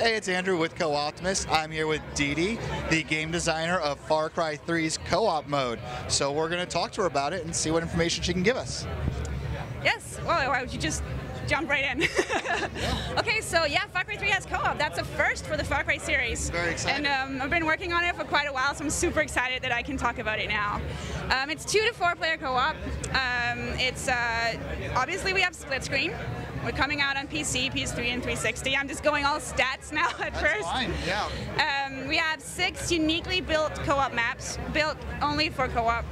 Hey, it's Andrew with Co-Optimus. I'm here with Ditte, the game designer of Far Cry 3's co-op mode. So we're going to talk to her about it and see what information she can give us. Yes. Well, why would you just jump right in? Okay, so yeah, Far Cry 3 has co-op. That's a first for the Far Cry series. Very exciting. And I've been working on it for quite a while, so I'm super excited that I can talk about it now. It's 2 to 4 player co-op. Obviously we have split screen. We're coming out on PC, PS3, and 360. I'm just going all stats now at first. That's fine, yeah. We have 6 uniquely built co-op maps, built only for co-op.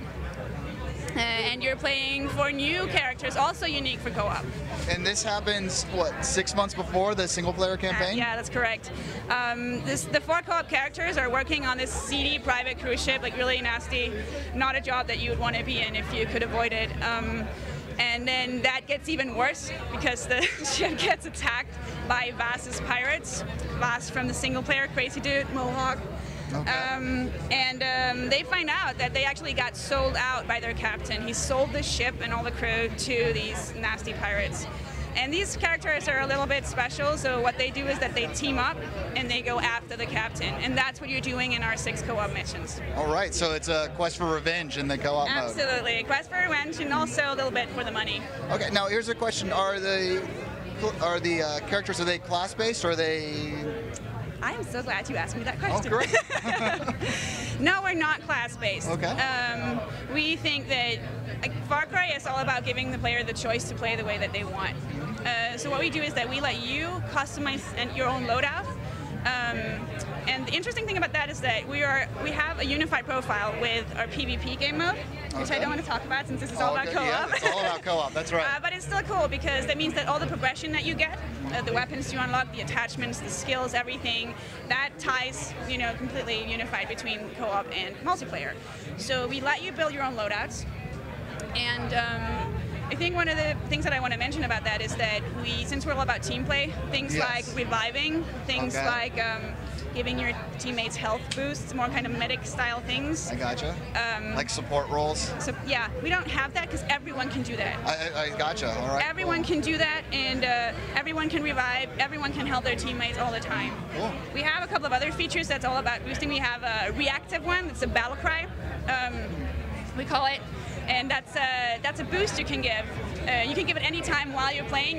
And you're playing 4 new characters, also unique for co-op. And this happens, what, 6 months before the single-player campaign? Yeah, that's correct. The 4 co-op characters are working on this seedy private cruise ship, like really nasty, not a job that you would want to be in if you could avoid it. And then that gets even worse because the ship gets attacked by Vass's pirates. Vass from the single-player, crazy dude, Mohawk. Okay. They find out that they actually got sold out by their captain. He sold the ship and all the crew to these nasty pirates. And these characters are a little bit special, so what they do is that they team up and they go after the captain. And that's what you're doing in our 6 co-op missions. All right, so it's a quest for revenge in the co-op mode. Absolutely, a quest for revenge and also a little bit for the money. Okay, now here's a question. Are the characters, are they class-based or are they... I am so glad you asked me that question. Oh, great. No, we're not class-based. Okay. We think that Far Cry is all about giving the player the choice to play the way that they want. So what we do is that we let you customize your own loadout. And the interesting thing about that is that we have a unified profile with our PvP game mode, which I don't want to talk about since this is all about co-op. Yeah, it's all about co-op, that's right. But it's still cool because that means that all the progression that you get, the weapons you unlock, the attachments, the skills, everything, that ties, completely unified between co-op and multiplayer. So we let you build your own loadouts. And I think one of the things that I want to mention about that is that since we're all about team play, things like reviving, things like giving your teammates health boosts, more kind of medic style things. I gotcha. Like support roles? So, yeah, we don't have that because everyone can do that. I gotcha, all right. Everyone can do that, and everyone can revive, everyone can help their teammates all the time. Cool. We have a couple of other features that's all about boosting. We have a reactive one, that's a battle cry, we call it. And that's a boost you can give. You can give it any time while you're playing.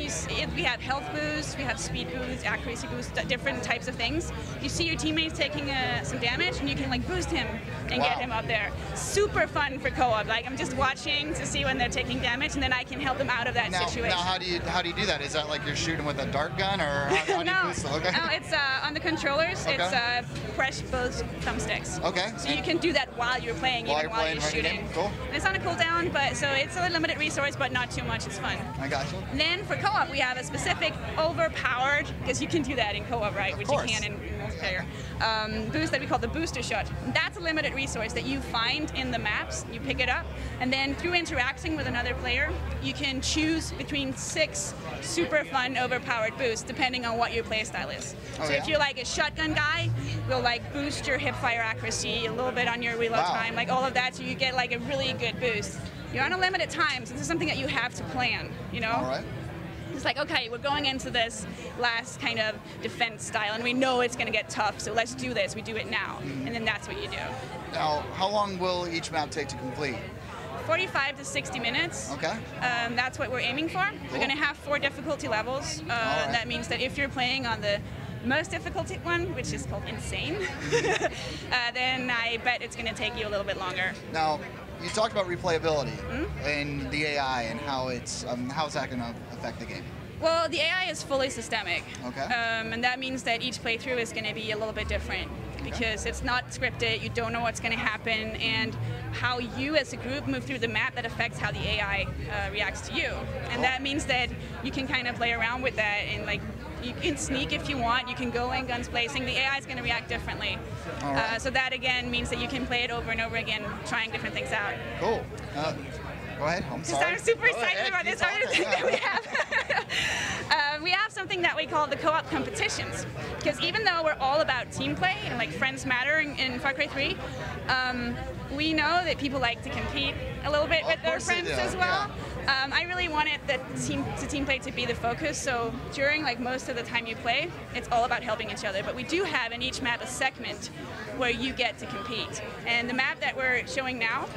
We have health boosts, we have speed boosts, accuracy boosts, different types of things. You see your teammates taking some damage, and you can boost him and get him up there. Super fun for co-op. Like I'm just watching to see when they're taking damage, and then I can help them out of that situation. Now, how do you do that? Is that like you're shooting with a dart gun, or how do you boost them? Okay. No, it's on the controllers. Okay. It's press both thumbsticks. Okay. So you can do that while you're playing, even while you're shooting. Cool. And it's on a cooldown, but so it's a limited resource, but not too much. It's fun. I got you. And then for co-op, we have a specific overpowered, because you can do that in co-op, right? Which you can in multiplayer. Boost that we call the booster shot. That's a limited resource that you find in the maps. You pick it up, and then through interacting with another player, you can choose between 6 super fun overpowered boosts depending on what your playstyle is. So if you're like a shotgun guy, we'll like boost your hip fire accuracy a little bit on your reload time, like all of that, so you get like a really good boost. You're on a limited time, so this is something that you have to plan, All right. It's like, okay, we're going into this last kind of defense style, and we know it's going to get tough, so let's do this. We do it now, and then that's what you do. Now, how long will each map take to complete? 45 to 60 minutes. Okay. That's what we're aiming for. Cool. We're going to have 4 difficulty levels. That means that if you're playing on the most difficult one, which is called Insane, then I bet it's going to take you a little bit longer. Now, you talked about replayability and the AI and how is that going to affect the game? Well, the AI is fully systemic. Okay. And that means that each playthrough is going to be a little bit different because it's not scripted, you don't know what's going to happen, and how you as a group move through the map, that affects how the AI reacts to you. And that means that you can kind of play around with that, and like you can sneak if you want, you can go in guns blazing, the AI is going to react differently. So that again means that you can play it over and over again, trying different things out. Cool. Go ahead. I'm sorry. I'm super excited about this other thing that we have. We have something that we call the co-op competitions. Because even though we're all about team play and like friends matter in Far Cry 3, we know that people like to compete a little bit with their friends as well. I really wanted the team play to be the focus, so during like most of the time you play, it's all about helping each other. But we do have in each map a segment where you get to compete. And the map that we're showing now,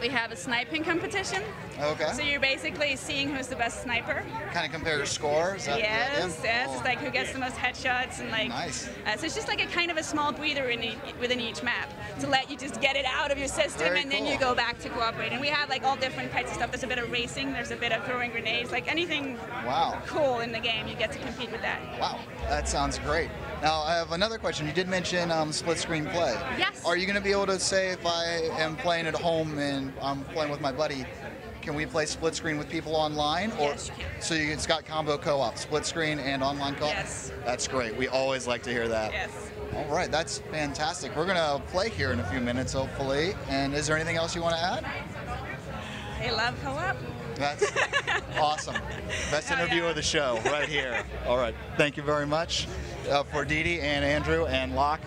we have a sniping competition. Okay. So you're basically seeing who's the best sniper. Kind of compare your score? Is that Yes, yes. Oh. It's like who gets the most headshots and like. Nice. So it's just like a kind of a small breather within each map to let you just get it out of your system, Very and then cool. you go back to cooperate. And we have like all different types of stuff. There's a bit of racing. There's a bit of throwing grenades. Like anything cool in the game, you get to compete with that. Wow, that sounds great. Now I have another question. You did mention split screen play. Yes. Are you going to be able to say if I am playing at home and I'm playing with my buddy, can we play split screen with people online? Or, Yes, you can. So it's got combo co-op, split screen and online co-op? Yes. That's great. We always like to hear that. Yes. All right, that's fantastic. We're going to play here in a few minutes, hopefully. And is there anything else you want to add? They love co-op. That's awesome. Best interview of the show right here. All right. Thank you very much for Ditte and Andrew and Locke.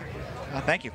Thank you.